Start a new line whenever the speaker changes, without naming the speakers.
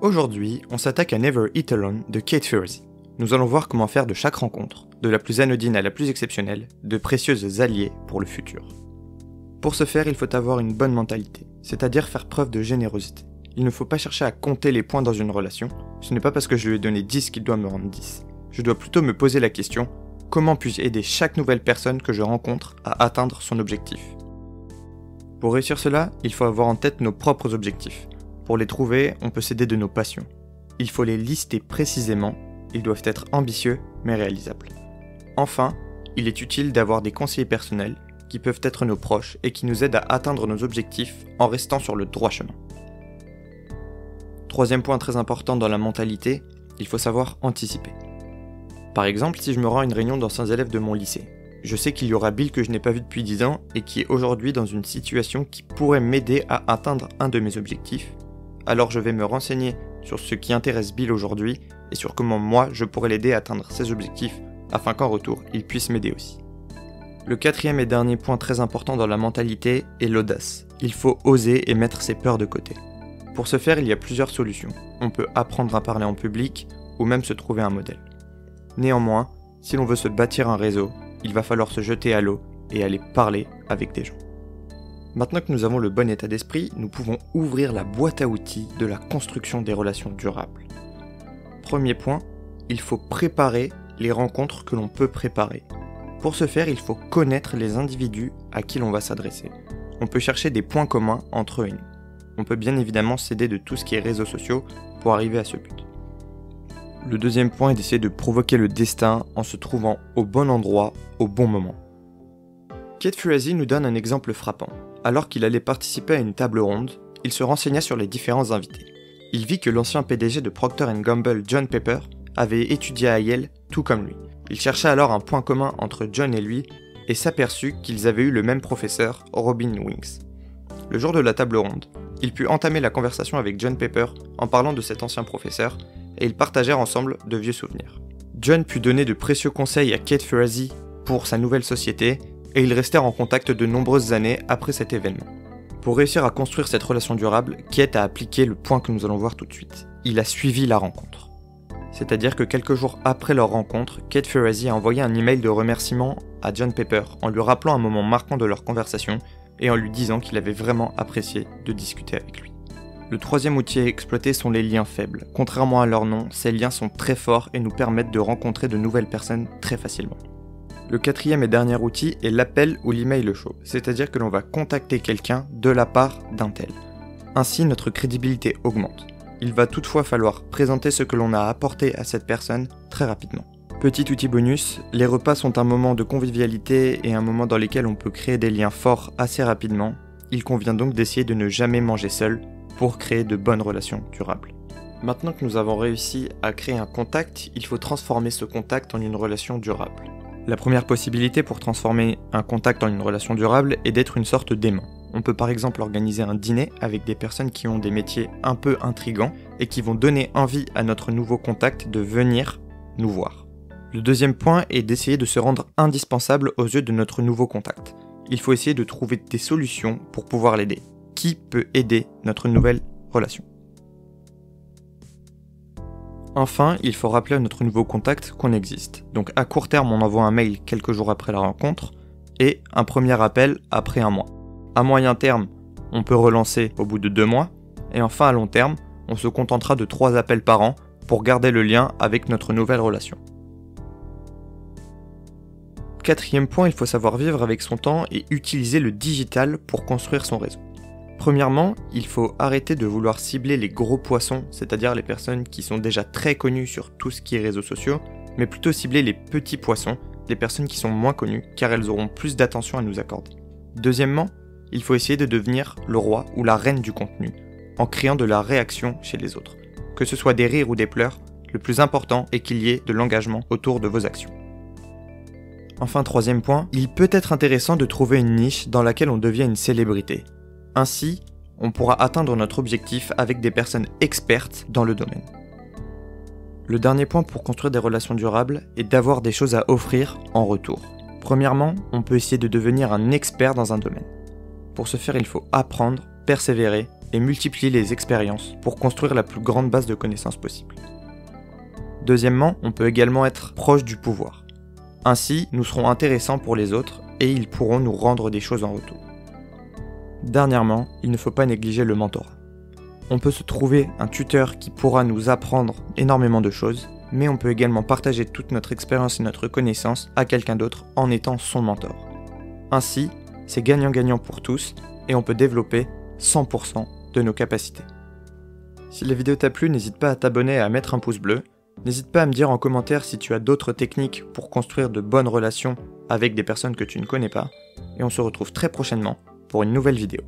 Aujourd'hui, on s'attaque à Never Eat Alone de Kate Ferrazzi. Nous allons voir comment faire de chaque rencontre, de la plus anodine à la plus exceptionnelle, de précieuses alliés pour le futur. Pour ce faire, il faut avoir une bonne mentalité, c'est-à-dire faire preuve de générosité. Il ne faut pas chercher à compter les points dans une relation, ce n'est pas parce que je lui ai donné 10 qu'il doit me rendre 10. Je dois plutôt me poser la question, comment puis-je aider chaque nouvelle personne que je rencontre à atteindre son objectif? Pour réussir cela, il faut avoir en tête nos propres objectifs. Pour les trouver, on peut s'aider de nos passions. Il faut les lister précisément, ils doivent être ambitieux mais réalisables. Enfin, il est utile d'avoir des conseillers personnels qui peuvent être nos proches et qui nous aident à atteindre nos objectifs en restant sur le droit chemin. Troisième point très important dans la mentalité, il faut savoir anticiper. Par exemple, si je me rends à une réunion d'anciens élèves de mon lycée, je sais qu'il y aura Bill que je n'ai pas vu depuis 10 ans et qui est aujourd'hui dans une situation qui pourrait m'aider à atteindre un de mes objectifs. Alors je vais me renseigner sur ce qui intéresse Bill aujourd'hui et sur comment moi je pourrais l'aider à atteindre ses objectifs afin qu'en retour il puisse m'aider aussi. Le quatrième et dernier point très important dans la mentalité est l'audace. Il faut oser et mettre ses peurs de côté. Pour ce faire, il y a plusieurs solutions. On peut apprendre à parler en public ou même se trouver un modèle. Néanmoins, si l'on veut se bâtir un réseau, il va falloir se jeter à l'eau et aller parler avec des gens. Maintenant que nous avons le bon état d'esprit, nous pouvons ouvrir la boîte à outils de la construction des relations durables. Premier point, il faut préparer les rencontres que l'on peut préparer. Pour ce faire, il faut connaître les individus à qui l'on va s'adresser. On peut chercher des points communs entre eux et nous. On peut bien évidemment s'aider de tout ce qui est réseaux sociaux pour arriver à ce but. Le deuxième point est d'essayer de provoquer le destin en se trouvant au bon endroit, au bon moment. Kate Ferrazzi nous donne un exemple frappant. Alors qu'il allait participer à une table ronde, il se renseigna sur les différents invités. Il vit que l'ancien PDG de Procter & Gamble, John Pepper, avait étudié à Yale tout comme lui. Il chercha alors un point commun entre John et lui et s'aperçut qu'ils avaient eu le même professeur, Robin Winks. Le jour de la table ronde, il put entamer la conversation avec John Pepper en parlant de cet ancien professeur et ils partagèrent ensemble de vieux souvenirs. John put donner de précieux conseils à Kate Ferrazzi pour sa nouvelle société et ils restèrent en contact de nombreuses années après cet événement. Pour réussir à construire cette relation durable, Kate a appliqué le point que nous allons voir tout de suite. Il a suivi la rencontre. C'est-à-dire que quelques jours après leur rencontre, Kate Ferrazzi a envoyé un email de remerciement à John Pepper en lui rappelant un moment marquant de leur conversation et en lui disant qu'il avait vraiment apprécié de discuter avec lui. Le troisième outil à exploiter sont les liens faibles. Contrairement à leur nom, ces liens sont très forts et nous permettent de rencontrer de nouvelles personnes très facilement. Le quatrième et dernier outil est l'appel ou l'email chaud, c'est-à-dire que l'on va contacter quelqu'un de la part d'un tel. Ainsi, notre crédibilité augmente. Il va toutefois falloir présenter ce que l'on a apporté à cette personne très rapidement. Petit outil bonus, les repas sont un moment de convivialité et un moment dans lequel on peut créer des liens forts assez rapidement. Il convient donc d'essayer de ne jamais manger seul pour créer de bonnes relations durables. Maintenant que nous avons réussi à créer un contact, il faut transformer ce contact en une relation durable. La première possibilité pour transformer un contact en une relation durable est d'être une sorte d'aimant. On peut par exemple organiser un dîner avec des personnes qui ont des métiers un peu intrigants et qui vont donner envie à notre nouveau contact de venir nous voir. Le deuxième point est d'essayer de se rendre indispensable aux yeux de notre nouveau contact. Il faut essayer de trouver des solutions pour pouvoir l'aider. Qui peut aider notre nouvelle relation ? Enfin, il faut rappeler à notre nouveau contact qu'on existe. Donc à court terme, on envoie un mail quelques jours après la rencontre et un premier appel après un mois. À moyen terme, on peut relancer au bout de 2 mois. Et enfin à long terme, on se contentera de 3 appels par an pour garder le lien avec notre nouvelle relation. Quatrième point, il faut savoir vivre avec son temps et utiliser le digital pour construire son réseau. Premièrement, il faut arrêter de vouloir cibler les gros poissons, c'est-à-dire les personnes qui sont déjà très connues sur tout ce qui est réseaux sociaux, mais plutôt cibler les petits poissons, les personnes qui sont moins connues, car elles auront plus d'attention à nous accorder. Deuxièmement, il faut essayer de devenir le roi ou la reine du contenu, en créant de la réaction chez les autres. Que ce soit des rires ou des pleurs, le plus important est qu'il y ait de l'engagement autour de vos actions. Enfin, troisième point, il peut être intéressant de trouver une niche dans laquelle on devient une célébrité. Ainsi, on pourra atteindre notre objectif avec des personnes expertes dans le domaine. Le dernier point pour construire des relations durables est d'avoir des choses à offrir en retour. Premièrement, on peut essayer de devenir un expert dans un domaine. Pour ce faire, il faut apprendre, persévérer et multiplie les expériences pour construire la plus grande base de connaissances possible. Deuxièmement, on peut également être proche du pouvoir. Ainsi, nous serons intéressants pour les autres et ils pourront nous rendre des choses en retour. Dernièrement, il ne faut pas négliger le mentorat. On peut se trouver un tuteur qui pourra nous apprendre énormément de choses, mais on peut également partager toute notre expérience et notre connaissance à quelqu'un d'autre en étant son mentor. Ainsi, c'est gagnant-gagnant pour tous et on peut développer 100% de nos capacités. Si la vidéo t'a plu, n'hésite pas à t'abonner et à mettre un pouce bleu. N'hésite pas à me dire en commentaire si tu as d'autres techniques pour construire de bonnes relations avec des personnes que tu ne connais pas. Et on se retrouve très prochainement pour une nouvelle vidéo.